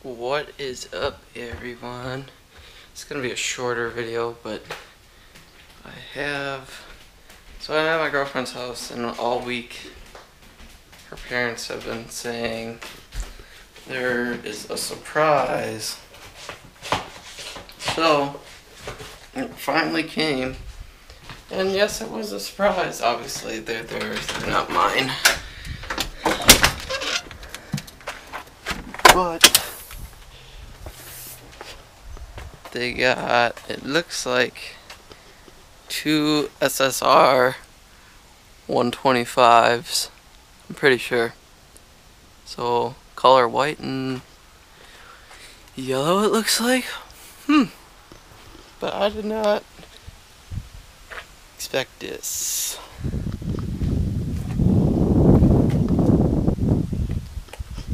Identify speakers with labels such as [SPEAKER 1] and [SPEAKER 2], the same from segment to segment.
[SPEAKER 1] What is up, everyone? It's gonna be a shorter video, but I'm at my girlfriend's house, and all week her parents have been saying there is a surprise. So it finally came, and yes, it was a surprise. Obviously, they're theirs, they're not mine. But they got, it looks like, 2 SSR 125s, I'm pretty sure. So, color white and yellow, it looks like. But I did not expect this.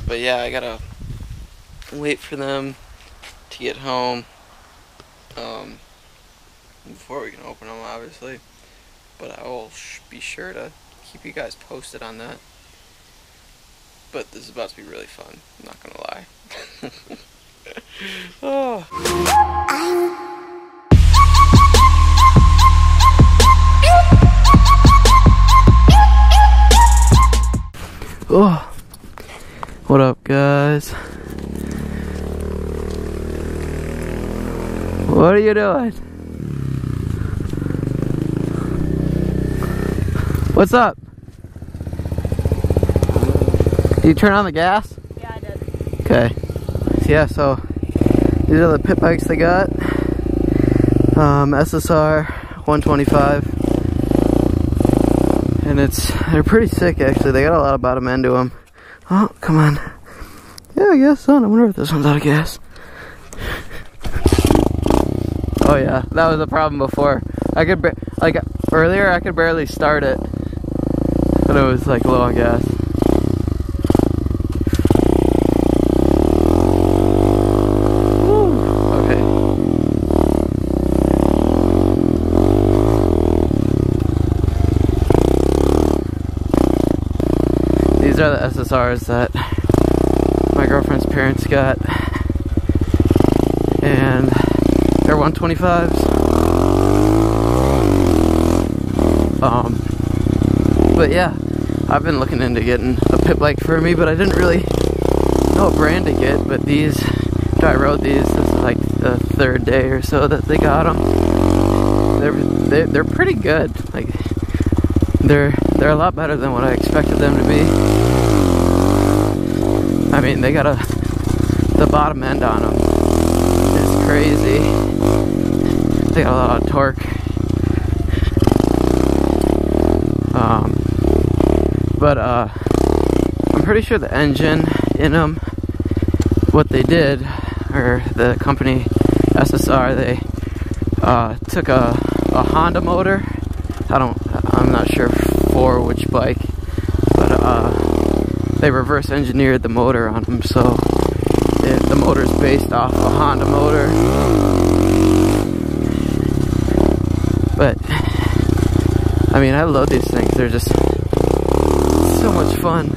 [SPEAKER 1] But yeah, I gotta wait for them to get home before we can open them, obviously. But I will be sure to keep you guys posted on that. But this is about to be really fun, I'm not gonna lie. Oh. Oh, what up, guys? What are you doing? What's up? Did you turn on the gas?
[SPEAKER 2] Yeah, I did.
[SPEAKER 1] Okay. Yeah, so these are the pit bikes they got. SSR 125. And they're pretty sick, actually. They got a lot of bottom end to them. Oh, come on. Yeah, I guess so. I wonder if this one's out of gas. Oh yeah, that was a problem before. Earlier I could barely start it, but it was like low on gas. Woo. Okay. These are the SSRs that my girlfriend's parents got, and they're 125s. But yeah, I've been looking into getting a pit bike for me, but I didn't really know what brand to get. But these, after I rode these, this is like the 3rd day or so that they got them. They're pretty good. Like they're a lot better than what I expected them to be. I mean, they got the bottom end on them is crazy. They got a lot of torque. But I'm pretty sure the engine in them, what they did, or the company SSR, they took a Honda motor. I'm not sure for which bike, but they reverse engineered the motor on them, so the motor's based off a Honda motor. But I mean, I love these things. They're just so much fun.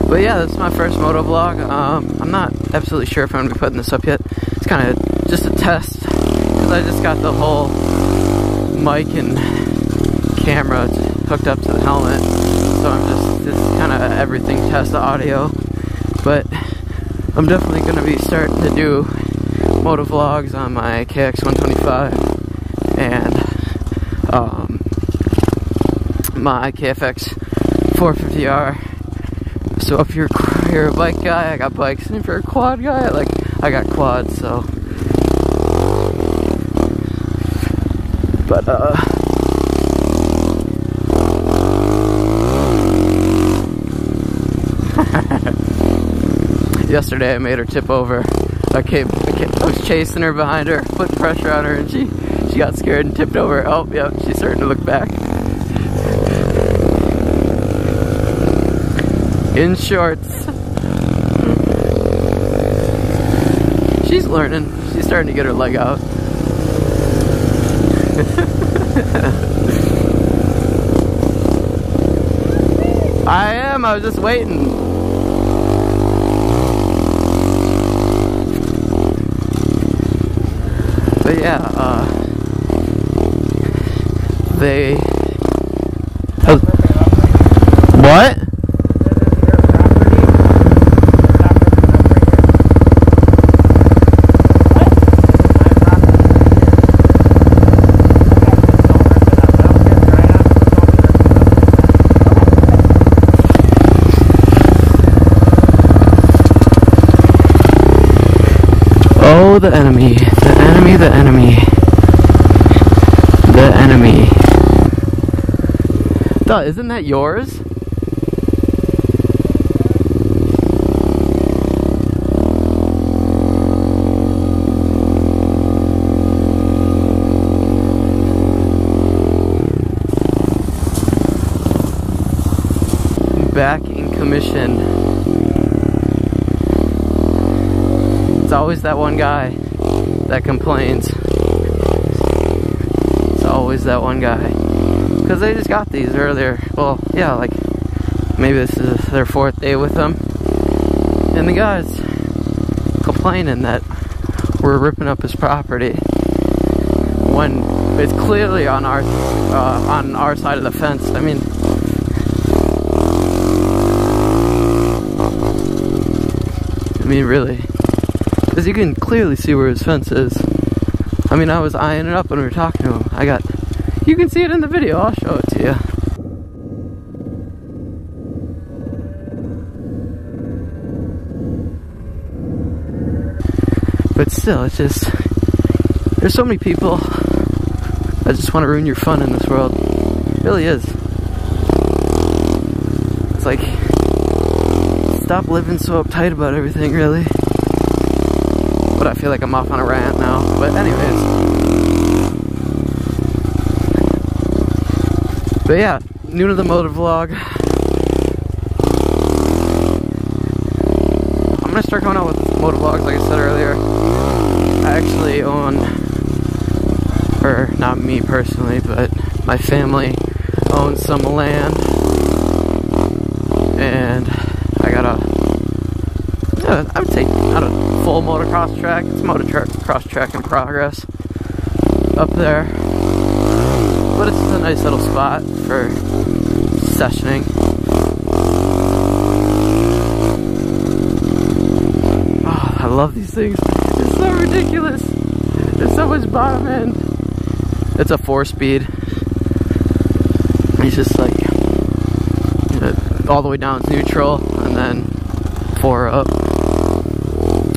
[SPEAKER 1] But yeah, this is my first moto vlog. I'm not absolutely sure if I'm gonna be putting this up yet. It's kind of just a test, because I just got the whole mic and camera hooked up to the helmet, so I'm just kind of everything test the audio. But I'm definitely gonna be starting to do moto vlogs on my KX 125 and my KFX 450R. So if you're a bike guy, I got bikes, and if you're a quad guy, I got quads. So, but yesterday I made her tip over. I was chasing her behind her, putting pressure on her, and she got scared and tipped over. Oh, yep, she's starting to look back. In shorts. She's learning. She's starting to get her leg out. I am, I was just waiting. But yeah, they... What? Oh, the enemy, the enemy, the enemy, the enemy. Duh, isn't that yours? Back in commission. It's always that one guy that complains. It's always that one guy. Because they just got these earlier. Well, yeah, like maybe this is their 4th day with them. And the guy's complaining that we're ripping up his property when it's clearly on our side of the fence. I mean, really. Because you can clearly see where his fence is. I mean, I was eyeing it up when we were talking to him. You can see it in the video, I'll show it to you. But still, it's just, there's so many people that just want to ruin your fun in this world. It really is. It's like, stop living so uptight about everything, really. But I feel like I'm off on a rant now. But anyways. But yeah, new to the Moto vlog. I'm gonna start going out with Moto vlogs like I said earlier. I actually own, or not me personally, but my family owns some land. And I got I would say not a full motocross track, it's motocross track in progress up there. But it's a nice little spot for sessioning. Oh, I love these things. It's so ridiculous. There's so much bottom end. It's a 4-speed. It's just like, you know, all the way down it's neutral and then 4 up.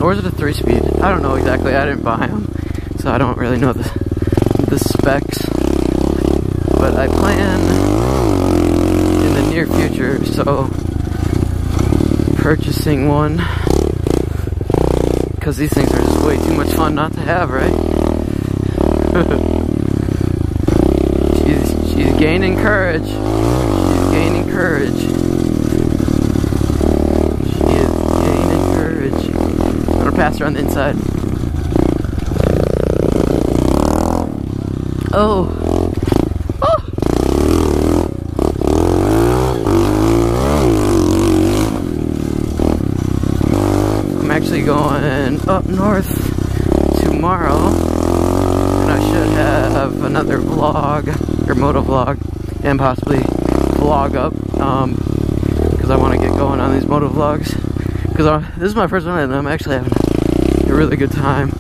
[SPEAKER 1] Or is it a 3-speed? I don't know exactly. I didn't buy them, so I don't really know the specs. But I plan in the near future, so purchasing one, because these things are just way too much fun not to have, right? she's gaining courage. She's gaining courage. She is gaining courage. I'm gonna pass her on the inside. Oh. Actually going up north tomorrow, and I should have another vlog or moto vlog and possibly vlog up because I want to get going on these moto vlogs because this is my first one and I'm actually having a really good time.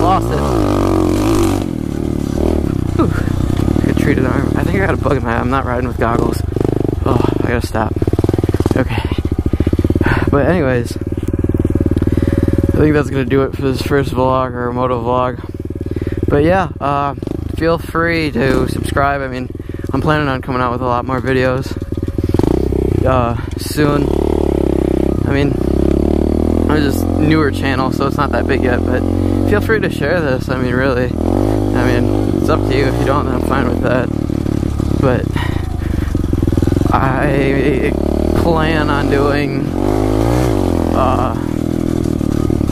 [SPEAKER 1] Lost it. Whew. Good treated arm. I think I got a bug in my eye. I'm not riding with goggles. Oh, I gotta stop. Okay. But anyways, I think that's gonna do it for this first vlog or moto vlog. But yeah, feel free to subscribe. I mean, I'm planning on coming out with a lot more videos soon. I mean, I'm just newer channel, so it's not that big yet, but feel free to share this. I mean, really. I mean, it's up to you. If you don't, then I'm fine with that. But I plan on doing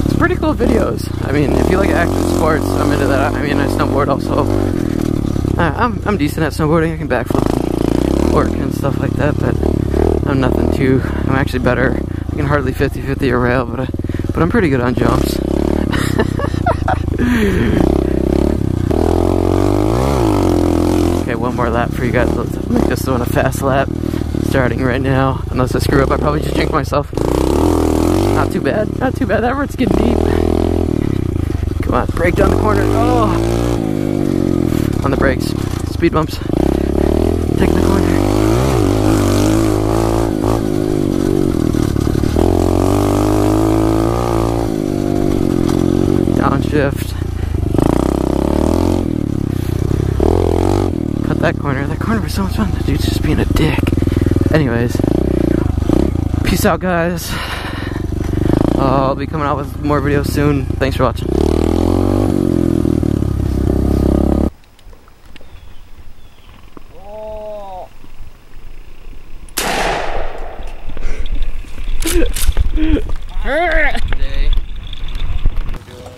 [SPEAKER 1] It's pretty cool videos. I mean, if you like active sports, I'm into that. I mean, I snowboard also. I'm decent at snowboarding. I can backflip, work, and stuff like that, but I'm nothing too. I'm actually better. I can hardly 50-50 a rail, but I'm pretty good on jumps. Okay, one more lap for you guys. Let's make this one a fast lap. Starting right now. Unless I screw up, I probably just jinx myself. Not too bad. Not too bad. That road's getting deep. Come on, brake down the corner. Oh! On the brakes. Speed bumps. Taking the corner. Downshift. Cut that corner. That corner was so much fun. The dude's just being a dick. Anyways, peace out, guys. I'll be coming out with more videos soon. Thanks for watching. Today, we're doing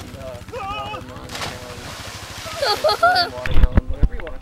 [SPEAKER 1] watermelon, whatever you want.